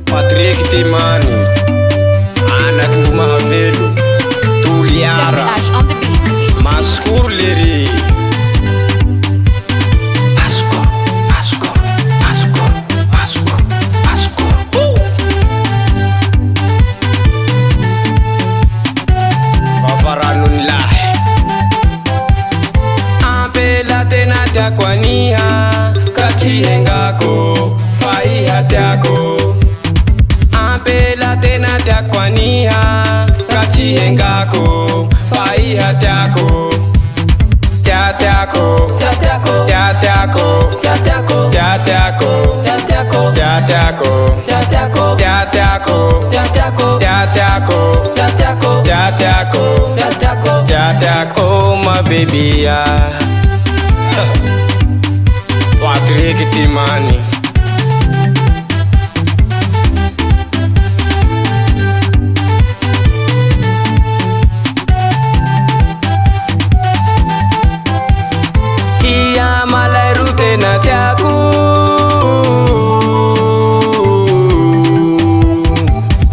Patrick Timani, anak Mahavelu, Tuliara, Maskur Leri. Kwaniha kachihengako faiha tyako ampela tena tyakwaniha kachihengako faiha tyako tyako tyako tyako tyako tyako tyako tyako tyako tyako tyako tyako my baby Patrick Timani. Iya malai rute na tyaku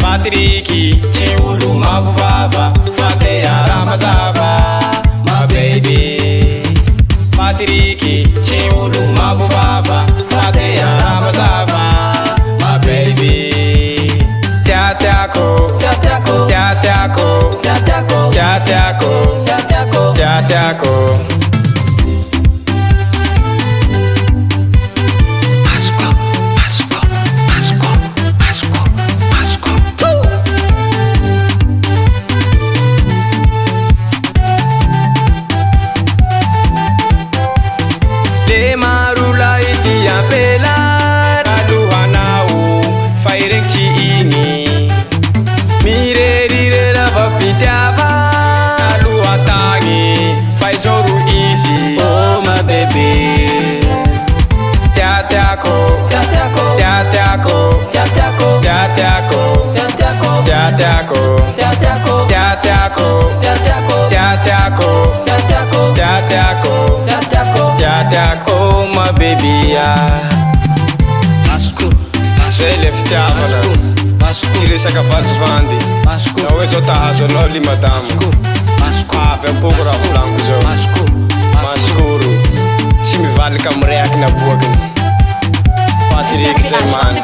Patriki chiulu mavuvava fate ya mazava my baby Patriki chiulu mavuvava fate ya mazava my baby tyako tyako tyako tyako tyako tyako tyako Oh my baby Seleftiavana Irisa kapatsvandi Na oe zo tahazonao limadamo Avy ampoko raha volaniko zao Maskoro Tsy mivaly ka mireaky naboakiny Patrick zay many